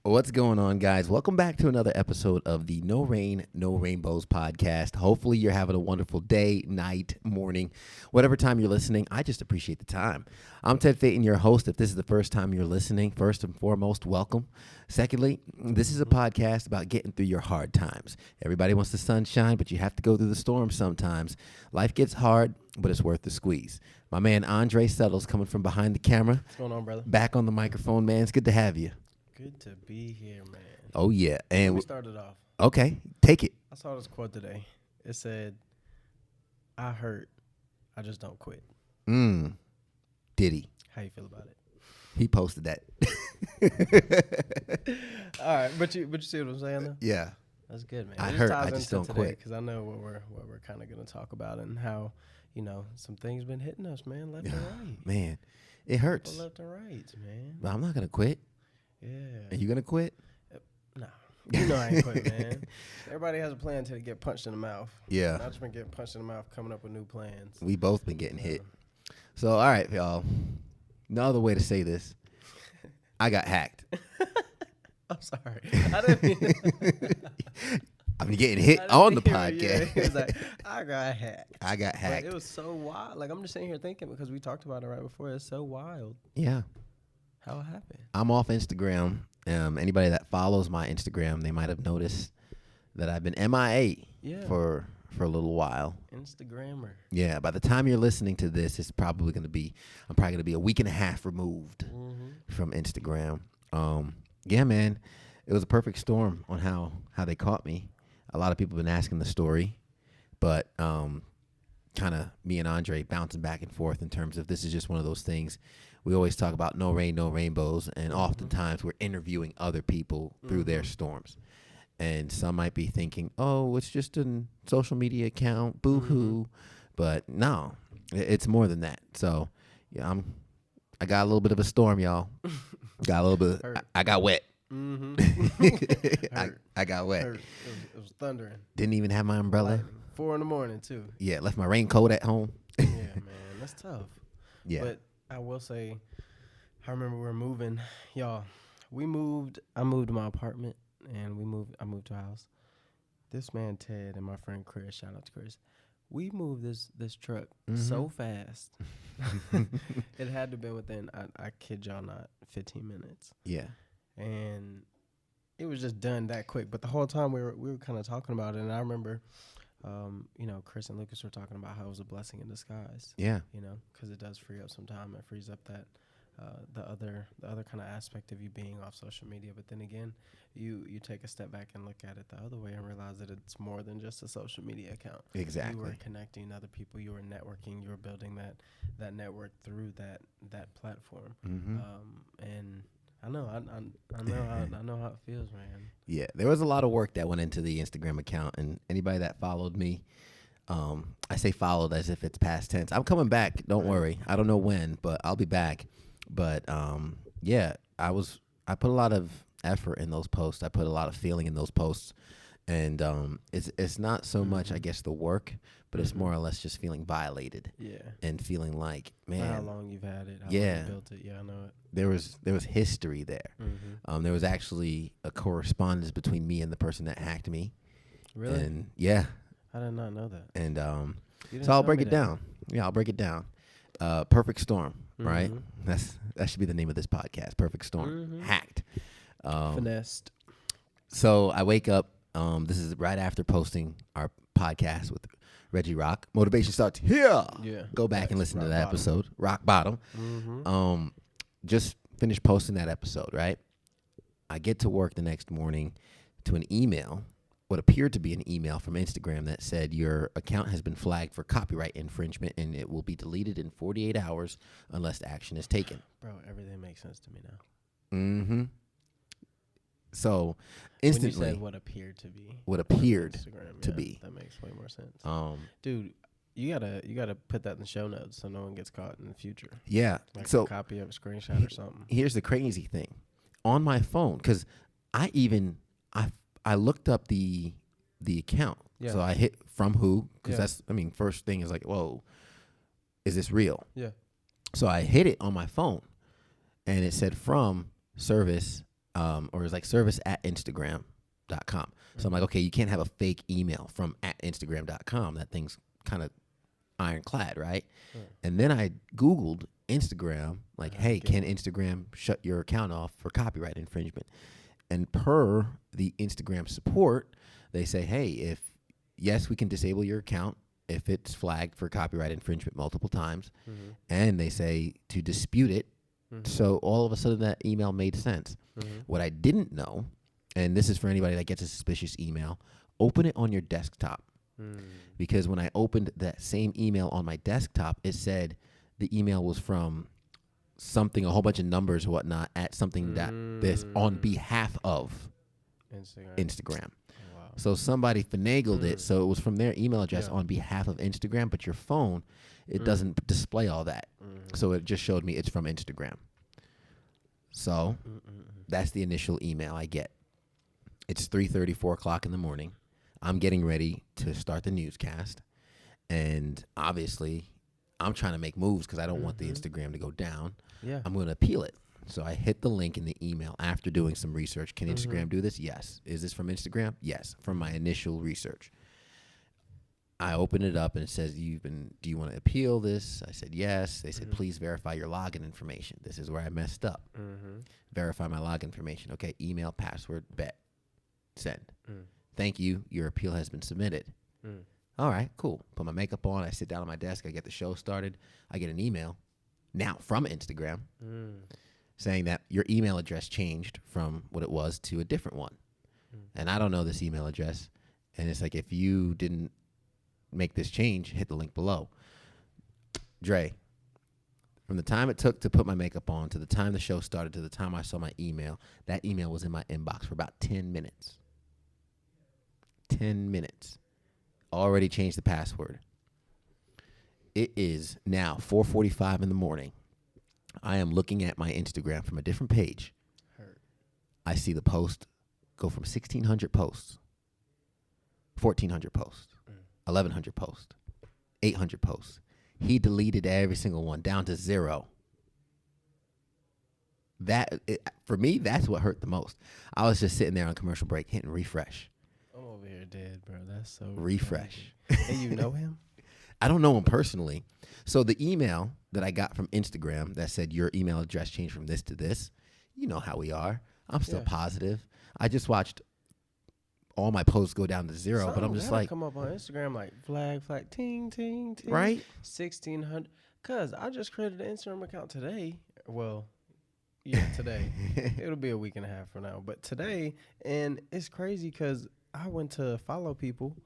What's going on, guys? Welcome back to another episode of the No Rain, No Rainbows podcast. Hopefully, you're having a wonderful day, night, morning, whatever time you're listening. I just appreciate the time. I'm Ted Phaeton, your host. If this is the first time you're listening, first and foremost, welcome. Secondly, this is a podcast about getting through your hard times. Everybody wants the sunshine, but you have to go through the storm sometimes. Life gets hard, but it's worth the squeeze. My man Andre Settles coming from behind the camera. What's going on, brother? Back on the microphone, man. It's good to have you. Good to be here, man. Oh, yeah. And we started off. Okay, take it. I saw this quote today. It said, I hurt, I just don't quit. Did he? How you feel about it? He posted that. All right, but you see what I'm saying, though? Yeah. That's good, man. I hurt, I just don't quit. Because I know what we're kind of going to talk about and how, some things been hitting us, man, left and right. Man, it hurts. Left and right, man. But I'm not going to quit. Yeah. Are you going to quit? No. You know I ain't quit, man. Everybody has a plan until they get punched in the mouth. Yeah. I've just been getting punched in the mouth, coming up with new plans. We both been getting hit. So, all right, y'all. No other way to say this. I got hacked. I'm sorry. I didn't mean I'm getting hit on the podcast. Yeah, he was like, I got hacked. I got hacked. But it was so wild. Like, I'm just sitting here thinking because we talked about it right before. It's so wild. Yeah. How it happened. I'm off Instagram. Anybody that follows my Instagram, they might have noticed that I've been MIA for a little while. Instagrammer. Yeah, by the time you're listening to this, I'm probably going to be a week and a half removed from Instagram. Yeah, man, it was a perfect storm on how they caught me. A lot of people have been asking the story, but kind of me and Andre bouncing back and forth in terms of this is just one of those things. We always talk about no rain, no rainbows, and oftentimes we're interviewing other people through their storms. And some might be thinking, oh, it's just a social media account, boo-hoo. But no, it's more than that. So, yeah, I got a little bit of a storm, y'all. Got a little bit. I got wet. I got wet. It was thundering. Didn't even have my umbrella. Lightning. 4 a.m, too. Yeah, left my raincoat at home. Yeah, man, that's tough. Yeah. But I will say, I remember we were moving. Y'all, I moved to my apartment, and I moved to a house. This man, Ted, and my friend Chris, shout out to Chris, we moved this truck so fast. It had to have been within, I kid y'all not, 15 minutes. Yeah. And it was just done that quick. But the whole time we were kind of talking about it, and I remember, Chris and Lucas were talking about how it was a blessing in disguise. Yeah. Because it does free up some time. It frees up that the other kind of aspect of you being off social media. But then again, you take a step back and look at it the other way and realize that it's more than just a social media account. Exactly. You were connecting other people. You were networking. You were building that network through that platform. And I know how it feels, man. Yeah, there was a lot of work that went into the Instagram account, and anybody that followed me, I say followed as if it's past tense. I'm coming back. Don't worry. I don't know when, but I'll be back. But yeah, I put a lot of effort in those posts. I put a lot of feeling in those posts, and it's not so much, I guess, the work, but it's more or less just feeling violated. Yeah. And feeling like, man, how long you've had it. How long you built it. Yeah, I know it. There was history there. There was actually a correspondence between me and the person that hacked me. Really? And yeah. I did not know that. And so I'll break it down. Yeah, I'll break it down. Perfect Storm, right? That should be the name of this podcast. Perfect Storm. Hacked. Finessed. So I wake up. This is right after posting our podcast with Reggie Rock. Motivation starts here. Yeah. Go back and listen to that bottom. episode. Rock bottom. Just finished posting that episode, right? I get to work the next morning to an email, what appeared to be an email from Instagram that said your account has been flagged for copyright infringement and it will be deleted in 48 hours unless action is taken. Bro, everything makes sense to me now. So instantly, when you said what appeared to be, Instagram, to be, that makes way more sense. Dude, you gotta put that in the show notes so no one gets caught in the future. Yeah. Like so a copy of a screenshot or something. Here's the crazy thing, on my phone, because I looked up the account. Yeah. So I hit from who, because Yeah. that's, first thing is like, whoa, is this real? Yeah. So I hit it on my phone, and it said from service or it's like service at Instagram.com. So I'm like, okay, you can't have a fake email from at Instagram.com. That thing's kind of ironclad, right? And then I Googled Instagram, like, hey, can Instagram shut your account off for copyright infringement? And per the Instagram support, they say, hey, yes, we can disable your account if it's flagged for copyright infringement multiple times. And they say to dispute it. So all of a sudden that email made sense. What I didn't know, and this is for anybody that gets a suspicious email, open it on your desktop. Because when I opened that same email on my desktop, it said the email was from something, a whole bunch of numbers or whatnot, at something that this on behalf of Instagram. Wow. So somebody finagled it, so it was from their email address on behalf of Instagram, but your phone, it doesn't display all that. So it just showed me it's from Instagram. So that's the initial email I get. It's 3:30, 4 o'clock in the morning. I'm getting ready to start the newscast. And obviously, I'm trying to make moves because I don't want the Instagram to go down. Yeah. I'm going to appeal it. So I hit the link in the email after doing some research. Can Instagram do this? Yes. Is this from Instagram? Yes. From my initial research. I opened it up and it says, do you want to appeal this? I said, yes. They said, please verify your login information. This is where I messed up. Verify my login information. Okay. Email, password, bet. Send. Thank you. Your appeal has been submitted. All right, cool. Put my makeup on. I sit down on my desk. I get the show started. I get an email now from Instagram saying that your email address changed from what it was to a different one. And I don't know this email address. And it's like, if you didn't make this change, hit the link below. Dre, from the time it took to put my makeup on to the time the show started to the time I saw my email, that email was in my inbox for about 10 minutes. 10 minutes. Already changed the password. It is now 4:45 in the morning. I am looking at my Instagram from a different page. I see the post go from 1,600 posts, 1,400 posts, 1,100 posts, 800 posts. He deleted every single one down to 0. For me, that's what hurt the most. I was just sitting there on commercial break hitting refresh. I'm over here dead, bro. That's so refresh. And you know him? I don't know him personally. So the email that I got from Instagram that said your email address changed from this to this, you know how we are. I'm still positive. I just watched all my posts go down to 0, but I'm just like, come up on Instagram like flag, ting, ting, ting. Right? 1,600. Cause I just created an Instagram account today. Well, yeah, today. It'll be a week and a half from now, but today, and it's crazy because I went to follow people,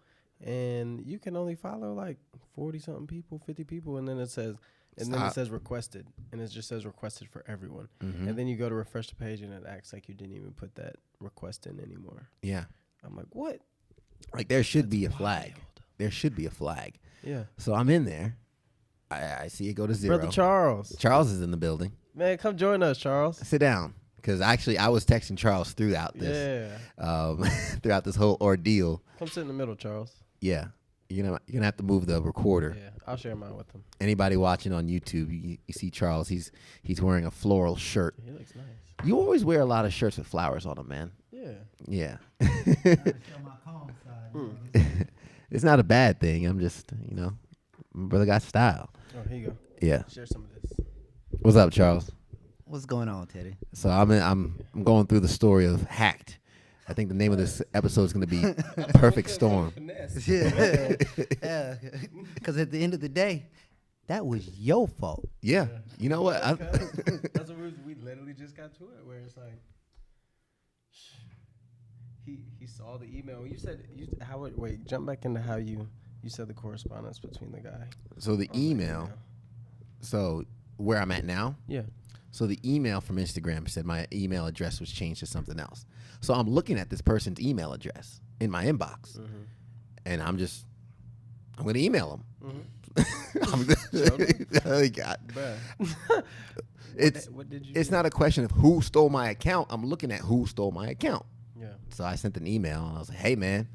and you can only follow like 40-something people, 50 people, and then it says, requested, and it just says requested for everyone. And then you go to refresh the page, and it acts like you didn't even put that request in anymore. Yeah. I'm like, what? Like there should be a flag. There should be a flag. Yeah. So I'm in there. I see it go to 0. Brother Charles. Charles is in the building. Man, come join us, Charles. Sit down. Because actually, I was texting Charles throughout this, throughout this whole ordeal. Come sit in the middle, Charles. Yeah, you're gonna have to move the recorder. Yeah, I'll share mine with him. Anybody watching on YouTube, you see Charles. He's wearing a floral shirt. He looks nice. You always wear a lot of shirts with flowers on them, man. Yeah. It's not a bad thing. I'm just, my brother got style. Oh, here you go. Yeah. Share some of this. What's up, Charles? What's going on, Teddy? So I'm going through the story of Hacked. I think the name of this episode is going to be Perfect Storm. Yeah. Because at the end of the day, that was your fault. Yeah. You know what? That's what we literally just got to it, where it's like, he saw the email. You said jump back into how you said the correspondence between the guy. So the email. So where I'm at now. Yeah. So the email from Instagram said my email address was changed to something else. So I'm looking at this person's email address in my inbox, and I'm going to email him. It's not a question of who stole my account. I'm looking at who stole my account. Yeah. So I sent an email and I was like, hey man,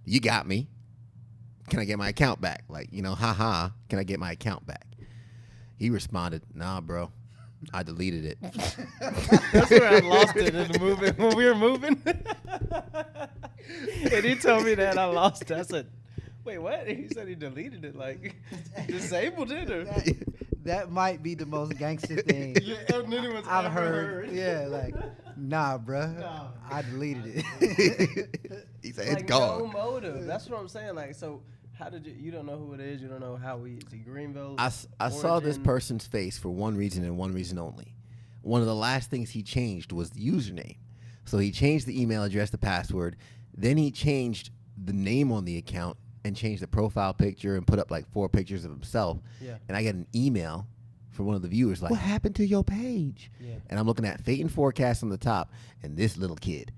you got me. Can I get my account back? Like, can I get my account back? He responded, nah, bro. I deleted it. That's where I lost it in the moving when we were moving. And he told me that I lost it. I said, "Wait, what?" He said he deleted it, like disabled it, or That might be the most gangster thing I've heard. Yeah, like, nah, bruh. Nah. I deleted it. He said like it's gone. no motive. That's what I'm saying. Like, so how did you don't know who it is? You don't know how is he Greenville? I saw this origin? person's face for one reason and one reason only. One of the last things he changed was the username. So he changed the email address, the password. Then he changed the name on the account and changed the profile picture and put up like 4 pictures of himself. Yeah. And I get an email from one of the viewers like, "What happened to your page?" Yeah. And I'm looking at Phaeton forecast on the top and this little kid.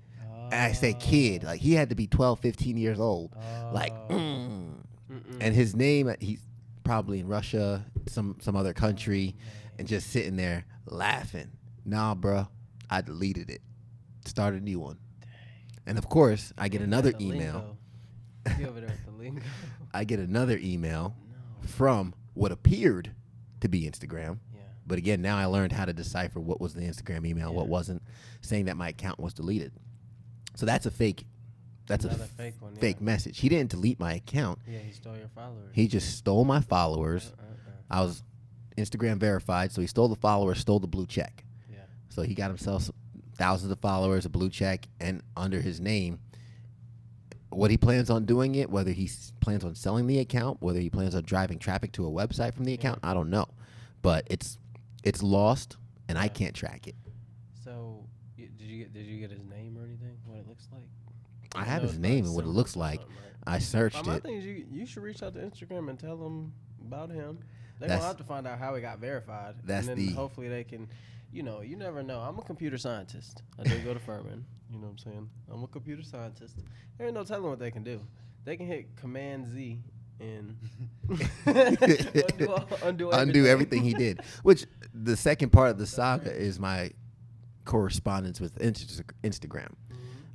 And I say kid, like he had to be 12, 15 years old. Like, and his name, he's probably in Russia, some other country, and just sitting there laughing. Nah, bro, I deleted it. Start a new one. And of course, I get another email. You over there with the lingo. I get another email from what appeared to be Instagram. Yeah. But again, now I learned how to decipher what was the Instagram email, Yeah. what wasn't, saying that my account was deleted. So that's a fake. That's Another a fake one. fake message. He didn't delete my account. Yeah, he stole your followers. He just stole my followers. I was Instagram verified, so he stole the followers, stole the blue check. Yeah. So he got himself thousands of followers, a blue check, and under his name. What he plans on doing it, whether he plans on selling the account, whether he plans on driving traffic to a website from the account, I don't know. But it's lost, and I can't track it. So did you get his name or anything? What it looks like? I have know his it's name like and what it symbols looks or like. something, right? I searched My it. thing is you should reach out to Instagram and tell them about him. They're That's- gonna have to find out how he got verified. That's and then the- hopefully they can. You never know. I'm a computer scientist. I did go to Furman. You know what I'm saying? I'm a computer scientist. There ain't no telling what they can do. They can hit Command Z and undo everything he did. Which the second part of the saga is my correspondence with Instagram.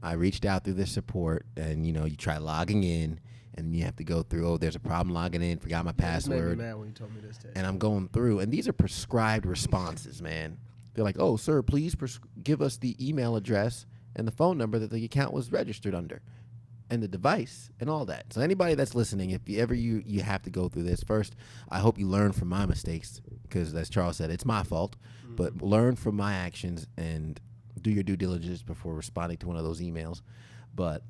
I reached out through their support, and you try logging in, and you have to go through. Oh, there's a problem logging in. Forgot my This made me password. mad when you told me this. And I'm going through, and these are prescribed responses, man. They're like, "Oh, sir, please give us the email address and the phone number that the account was registered under, and the device, and all that." So anybody that's listening, if you have to go through this first, I hope you learn from my mistakes, because as Charles said, it's my fault. But learn from my actions and do your due diligence before responding to one of those emails. But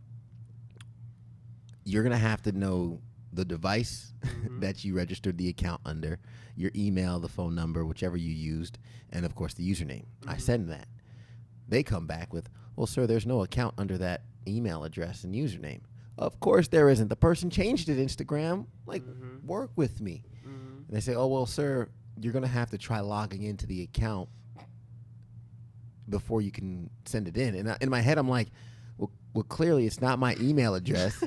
you're gonna have to know the device that you registered the account under, your email, the phone number, whichever you used, and of course the username. I send that. They come back with, "Well, sir, there's no account under that email address and username." Of course there isn't. The person changed it, Instagram. Like, work with me. And they say, "Oh, well, sir, you're going to have to try logging into the account before you can send it in." And in my head, I'm like, well, clearly it's not my email address.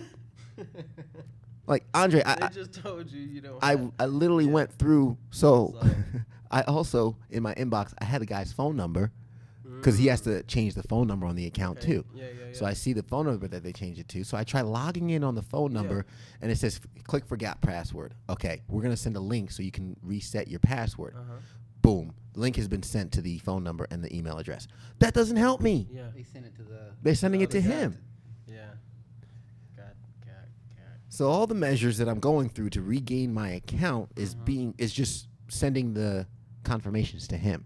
Like, Andre, They just told you don't. I literally went through. So I also, in my inbox, I had the guy's phone number, because he has to change the phone number on the account too. Yeah. So I see the phone number that they changed it to. So I try logging in on the phone number, and it says, "Click forgot password." Okay, we're going to send a link so you can reset your password. Boom. The link has been sent to the phone number and the email address. That doesn't help me. Yeah. They sent it to the. They're sending it to other him. guy. Yeah. God. So all the measures that I'm going through to regain my account is just sending the confirmations to him.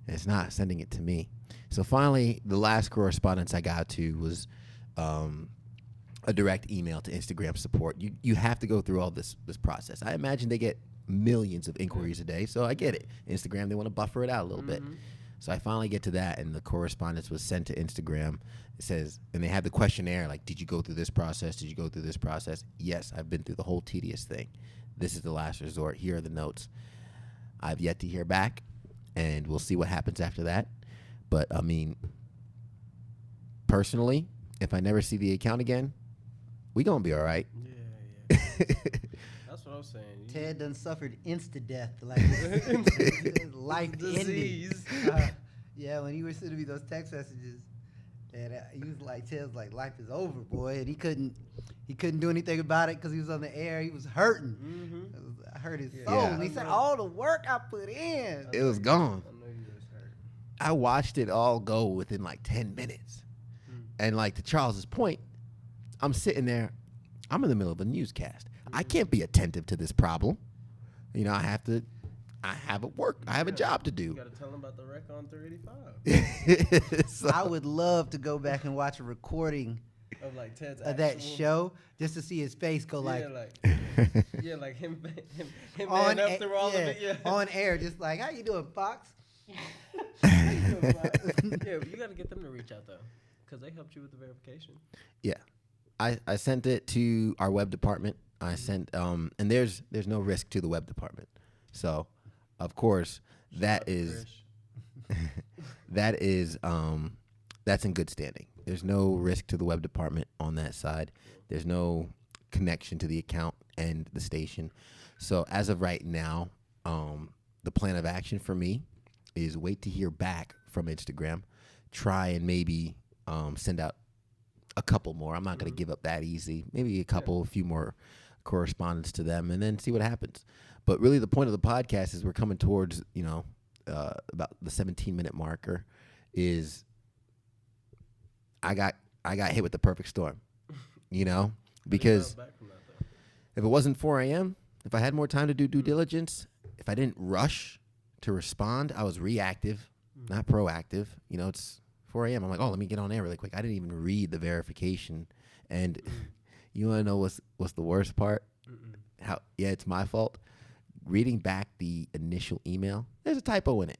It's not sending it to me. So finally, the last correspondence I got to was a direct email to Instagram support. You have to go through all this process. I imagine they get millions of inquiries a day, so I get it. Instagram, they want to buffer it out a little bit. So I finally get to that, and the correspondence was sent to Instagram. It says, and they had the questionnaire, like, "Did you go through this process? Did you go through this process?" Yes, I've been through the whole tedious thing. This is the last resort. Here are the notes. I've yet to hear back, and we'll see what happens after that. But, I mean, personally, if I never see the account again, we going to be all right. Yeah. That's what I was saying. Ted done suffered insta-death, like life ending. Disease. Yeah, when he was sending me those text messages, and he was like, Ted's like, "Life is over, boy," and he couldn't do anything about it because he was on the air. He was hurting. I hurt his soul. Yeah. And he said, "All the work I put in." It was gone. I know you was I watched it all go within like 10 minutes. And like to Charles's point, I'm sitting there, I'm in the middle of a newscast. I can't be attentive to this problem. You know, I have a work, I have a job to do. You got to tell them about the wreck on 385. So, I would love to go back and watch a recording Of like Ted's of that actual- show just to see his face go like like him on man up through all of it. Yeah. on air, just like, how you doing, Fox? How you doing, Fox? Yeah, but you got to get them to reach out though, because they helped you with the verification. yeah. I sent it to our web department. I sent and there's no risk to the web department. So, of course, that's in good standing. There's no risk to the web department on that side. There's no connection to the account and the station. So as of right now, the plan of action for me is wait to hear back from Instagram, try and maybe send out a couple more. I'm not going to give up that easy. Maybe a few more correspondence to them, and then see what happens. But really, the point of the podcast is we're coming towards, about the 17-minute marker. Is I got hit with the perfect storm, because if it wasn't 4 a.m., if I had more time to do due diligence, if I didn't rush to respond, I was reactive, not proactive. It's 4 a.m. I'm like, oh, let me get on air really quick. I didn't even read the verification. And you want to know what's the worst part? It's my fault. Reading back the initial email, there's a typo in it.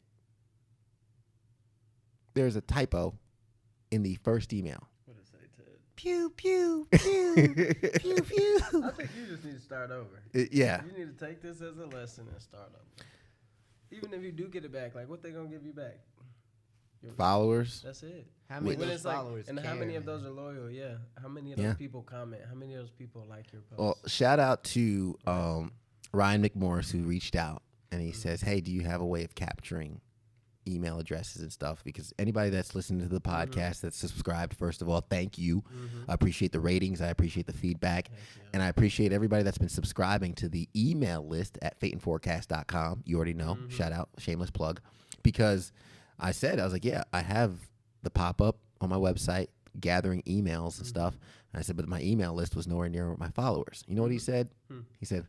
There's a typo in the first email. What did it say, Ted? Pew, pew, pew, pew, pew. I think you just need to start over. Yeah. You need to take this as a lesson and start over. Even if you do get it back, like what they gonna give you back? Followers. That's it. How many of When those it's like, followers and care, how many of man? those are loyal? Yeah. How many of those people comment? How many of those people like your post? Well, shout out to Ryan McMorris, who reached out and he says, hey, do you have a way of capturing email addresses and stuff? Because anybody that's listening to the podcast that's subscribed, first of all, thank you. I appreciate the ratings. I appreciate the feedback. And I appreciate everybody that's been subscribing to the email list at phaetonforecast.com. You already know. Shout out, shameless plug. Because I was like, yeah, I have the pop-up on my website gathering emails and stuff. And I said, but my email list was nowhere near my followers. You know what he said? He said,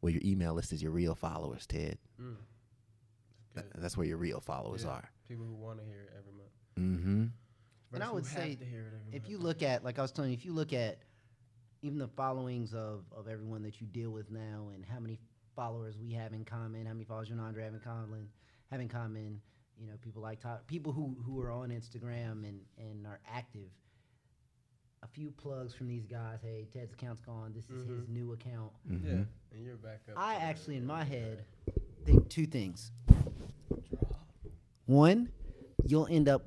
well, your email list is your real followers, Ted. That's where your real followers are. People who want to hear it every month. Mm-hmm. And I would say, if you look at, like I was telling you, if you look at even the followings of everyone that you deal with now and how many followers we have in common, how many followers you and Andre have in common, people like people who are on Instagram and are active. A few plugs from these guys. Hey, Ted's account's gone. This is his new account. Mm-hmm. Yeah, and you're back up. I actually, in my head, think two things. One, you'll end up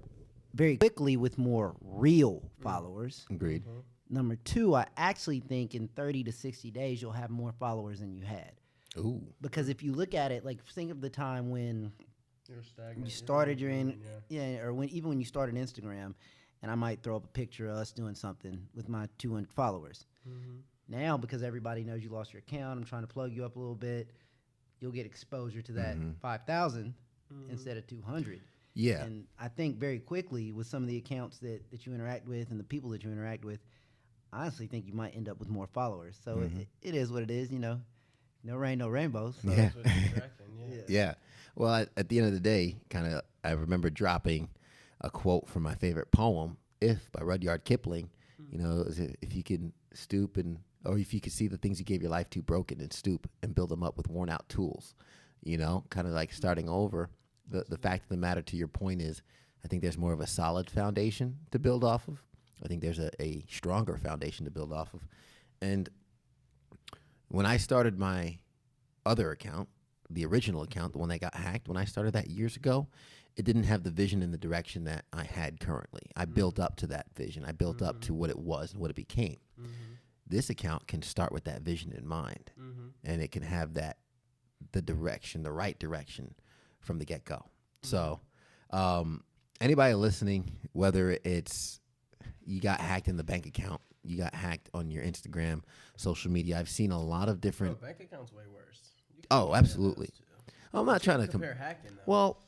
very quickly with more real followers. Agreed. Number two, I actually think in 30 to 60 days, you'll have more followers than you had. Ooh. Because if you look at it, like think of the time when You're stagnant. you started when you started Instagram, and I might throw up a picture of us doing something with my 200 followers. Now, because everybody knows you lost your account, I'm trying to plug you up a little bit. You'll get exposure to that 5,000 instead of 200. Yeah. And I think very quickly with some of the accounts that you interact with and the people that you interact with, I honestly think you might end up with more followers. So it is what it is, No rain, no rainbows. So. Yeah. Yeah. Well, at the end of the day, I remember dropping a quote from my favorite poem, "If" by Rudyard Kipling. If you can stoop or if you could see the things you gave your life to broken and stoop and build them up with worn out tools, kind of like starting over. The fact of the matter, to your point, is I think there's more of a solid foundation to build off of. I think there's a stronger foundation to build off of. And when I started my other account, the original account, the one that got hacked, when I started that years ago, it didn't have the vision and the direction that I had currently. I built up to that vision. I built up to what it was and what it became. This account can start with that vision in mind, and it can have the right direction from the get-go. So anybody listening, whether it's you got hacked in the bank account, you got hacked on your Instagram, social media, I've seen a lot of different... bank account's way worse. Oh, absolutely. I'm not trying to compare hacking, though. Well...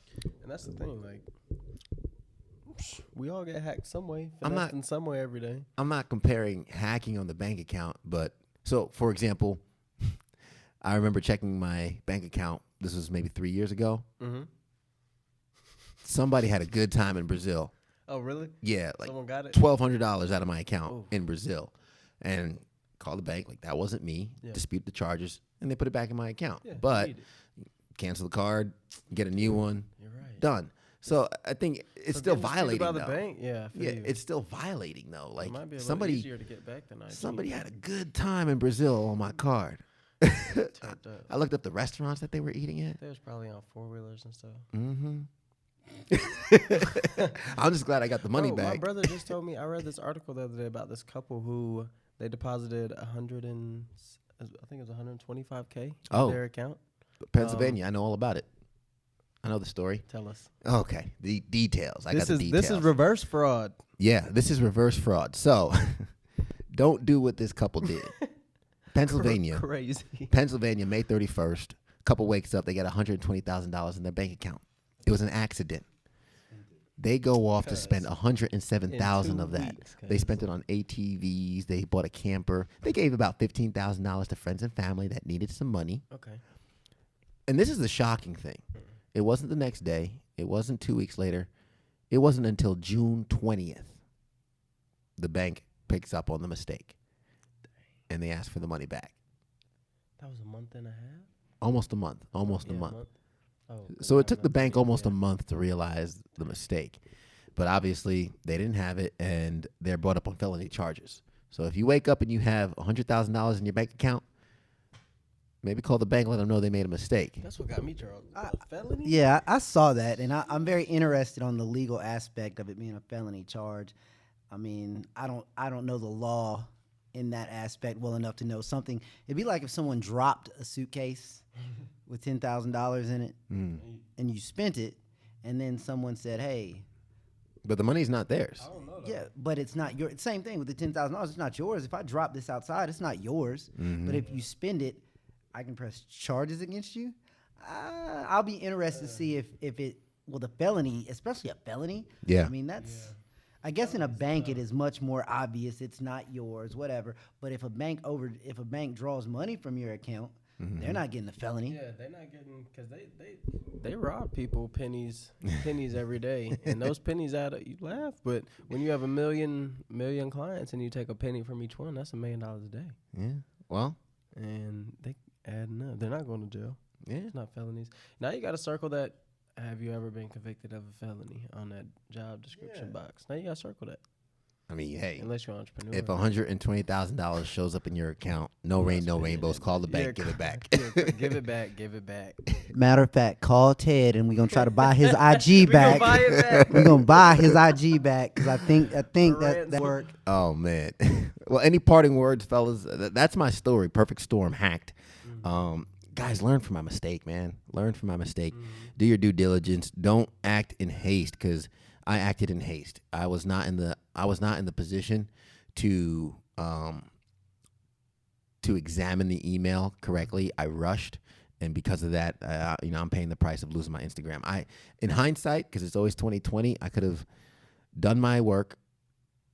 And that's the thing, like... We all get hacked some way. I'm not in some way every day. I'm not comparing hacking on the bank account, but so for example, I remember checking my bank account. This was maybe 3 years ago. Mm-hmm. Somebody had a good time in Brazil. Oh, really? Yeah, like someone got it. $1,200 out of my account Ooh. in Brazil, and called the bank like that wasn't me. Yeah. Dispute the charges, and they put it back in my account. Yeah, but you need it. cancel the card, get a new one. You're right. Done. So I think it's So still getting disputed violating by though. the bank? Yeah, I feel you. It's still violating though. Like it might be a somebody, little easier to get back than IG. somebody had a good time in Brazil on my card. Tapped up. I looked up the restaurants that they were eating at. They was probably on 4-wheelers and stuff. Mm-hmm. I'm just glad I got the money back. My brother just told me. I read this article the other day about this couple who they deposited I think it was 125K in their account. Pennsylvania. I know all about it. I know the story. Tell us. Okay, the details. I got the details. This is reverse fraud. Yeah, this is reverse fraud. So, don't do what this couple did. Pennsylvania. Crazy. Pennsylvania, May 31st. Couple wakes up. They got $120,000 in their bank account. It was an accident. They go off to spend $107,000 of that. They spent it on ATVs. They bought a camper. They gave about $15,000 to friends and family that needed some money. Okay. And this is the shocking thing. It wasn't the next day. It wasn't 2 weeks later. It wasn't until June 20th the bank picks up on the mistake. And they ask for the money back. That was a month and a half? Almost a month. Almost a month. Oh, So it took the bank almost a month to realize the mistake. But obviously, they didn't have it, and they're brought up on felony charges. So if you wake up and you have $100,000 in your bank account, maybe call the bank, let them know they made a mistake. That's what got me, Charles. Felony? Yeah, I saw that, and I'm very interested on the legal aspect of it being a felony charge. I mean, I don't know the law in that aspect well enough to know something. It'd be like if someone dropped a suitcase with $10,000 in it, and you spent it, and then someone said, "Hey." But the money's not theirs. I don't know. Yeah, but it's not your. Same thing with the $10,000. It's not yours. If I drop this outside, it's not yours. But if you spend it, I can press charges against you. I'll be interested to see if it a felony, especially a felony. Yeah. I mean that's. Yeah. I guess in a bank it is much more obvious it's not yours, whatever. But if a bank draws money from your account, they're not getting a felony. Yeah, they're not getting because they rob people pennies every day, and those pennies add up. You laugh, but when you have a million clients and you take a penny from each one, that's $1 million a day. Yeah. Well. And they adding up. They're not going to jail. Yeah. It's not felonies. Now you got to circle that. Have you ever been convicted of a felony on that job description box? Now you got to circle that. I mean, hey, unless you're an entrepreneur. If $120,000 shows up in your account, no rain, no rainbows, call the bank, give it back. Give it back, give it back. Matter of fact, call Ted and we're going to try to buy his IG back. We're going to buy his IG back because I think that work. Oh, man. Well, any parting words, fellas? That's my story. Perfect storm, hacked. Guys, learn from my mistake, man. Learn from my mistake. Do your due diligence. Don't act in haste because I acted in haste. I was not in the position to examine the email correctly. I rushed, and because of that, I'm paying the price of losing my Instagram. In hindsight, because it's always 2020, I could have done my work,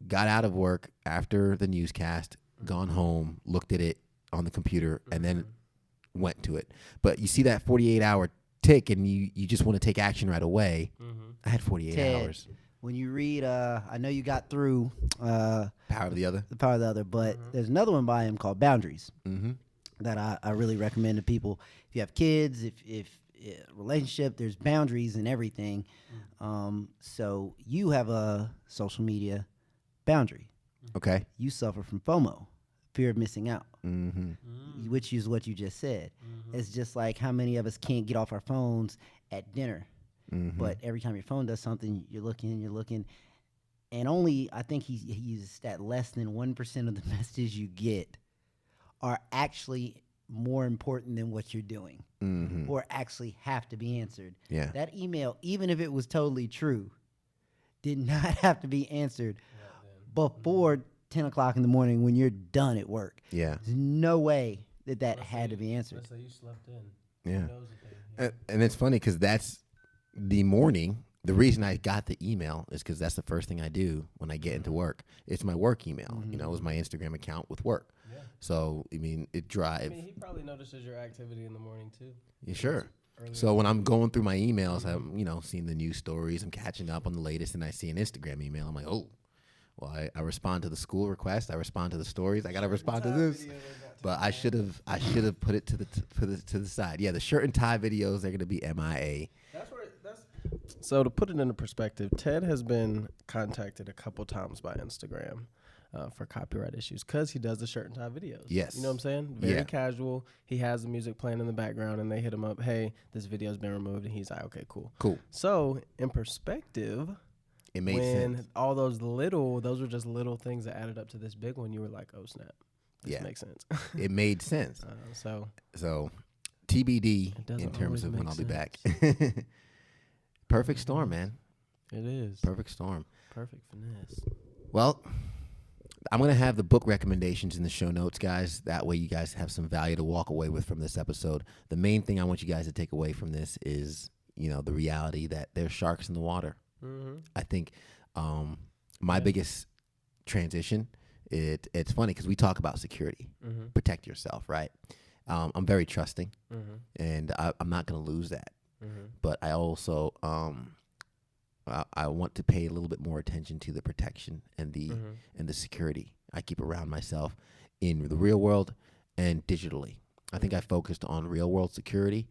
got out of work after the newscast, gone home, looked at it on the computer, and then went to it. But you see that 48-hour tick, and you just want to take action right away. I had 48 hours. When you read, I know you got through Power of the Other. The Power of the Other, but there's another one by him called Boundaries that I really recommend to people. If you have kids, if relationship, there's boundaries and everything. So you have a social media boundary. Okay. You suffer from FOMO, fear of missing out, which is what you just said. It's just like how many of us can't get off our phones at dinner. But every time your phone does something, you're looking, and only I think he uses that less than 1% of the messages you get are actually more important than what you're doing, or actually have to be answered. Yeah, that email, even if it was totally true, did not have to be answered before 10 o'clock in the morning when you're done at work. Yeah, there's no way that had to be answered. Let's say you slept in. Yeah, and it's funny because that's the morning the reason I got the email is because that's the first thing I do when I get into work. It's my work email. You know, it was my Instagram account with work. Yeah. So, I mean, it drives. I mean, he probably notices your activity in the morning, too. Yeah, sure. So when I'm going through my emails, I'm, you know, seeing the news stories. I'm catching up on the latest, and I see an Instagram email. I'm like, oh, well, I respond to the school request. I respond to the stories. I got to respond to this. But I should have put it to the side. Yeah, the shirt and tie videos, they're going to be MIA. So to put it into perspective, Ted has been contacted a couple times by Instagram for copyright issues because he does the shirt and tie videos. Yes. You know what I'm saying? Very casual. He has the music playing in the background, and they hit him up, hey, this video's been removed. And he's like, okay, cool. Cool. So in perspective, it made sense. All those were just little things that added up to this big one. You were like, oh, snap. This makes sense. It made sense. So TBD in terms of when I'll be back. Perfect storm, man. It is. Perfect storm. Perfect finesse. Well, I'm going to have the book recommendations in the show notes, guys. That way you guys have some value to walk away with from this episode. The main thing I want you guys to take away from this is, you know, the reality that there's sharks in the water. Mm-hmm. I think my biggest transition, it's funny because we talk about security, protect yourself, right? I'm very trusting, and I'm not going to lose that. But I also I want to pay a little bit more attention to the protection and the security I keep around myself in the real world and digitally. I think I focused on real world security,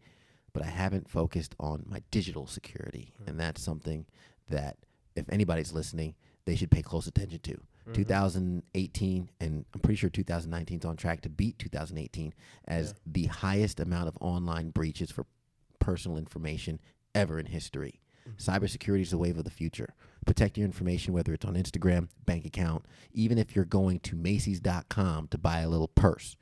but I haven't focused on my digital security, and that's something that if anybody's listening, they should pay close attention to. 2018, and I'm pretty sure 2019 is on track to beat 2018 as the highest amount of online breaches for personal information ever in history. Cybersecurity is the wave of the future. Protect your information, whether it's on Instagram, bank account, even if you're going to Macy's.com to buy a little purse.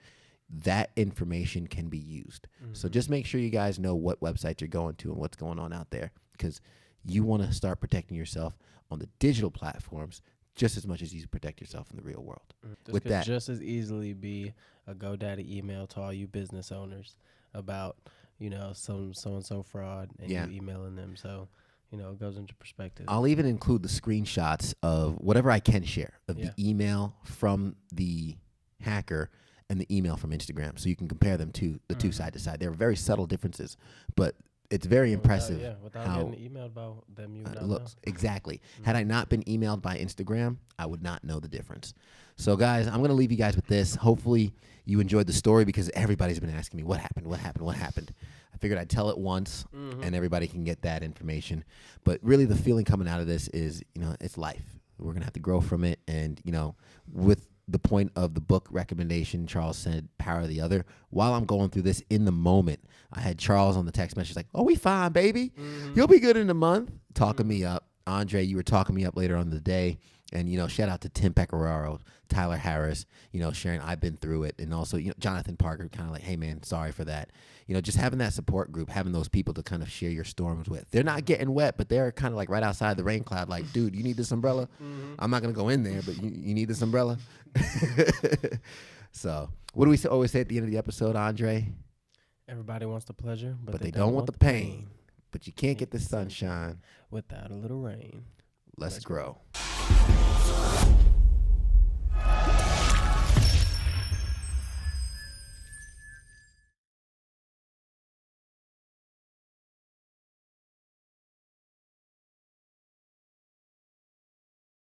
That information can be used. So just make sure you guys know what websites you're going to and what's going on out there, because you want to start protecting yourself on the digital platforms just as much as you protect yourself in the real world. This could just as easily be a GoDaddy email to all you business owners about, you know, some so-and-so fraud and you emailing them. So, you know, it goes into perspective. I'll even include the screenshots of whatever I can share of the email from the hacker and the email from Instagram, so you can compare them to the two side to side. There are very subtle differences, but it's very impressive. Without how getting emailed about them, you would not looks. know. Exactly. Had I not been emailed by Instagram, I would not know the difference. So, guys, I'm going to leave you guys with this. Hopefully, you enjoyed the story because everybody's been asking me, what happened? I figured I'd tell it once, and everybody can get that information. But really, the feeling coming out of this is, you know, it's life. We're going to have to grow from it. And, you know, with the point of the book recommendation, Charles said, Power of the Other. While I'm going through this in the moment, I had Charles on the text message like, oh, we fine, baby. You'll be good in a month. Talking me up. Andre, you were talking me up later on in the day. And, you know, shout out to Tim Pecoraro, Tyler Harris, you know, sharing I've been through it. And also, you know, Jonathan Parker kind of like, hey, man, sorry for that. You know, just having that support group, having those people to kind of share your storms with. They're not getting wet, but they're kind of like right outside the rain cloud like, dude, you need this umbrella? I'm not going to go in there, but you need this umbrella? So what do we always say at the end of the episode, Andre? Everybody wants the pleasure, but they don't want the pain. But you can't get the sunshine without a little rain. Let's grow.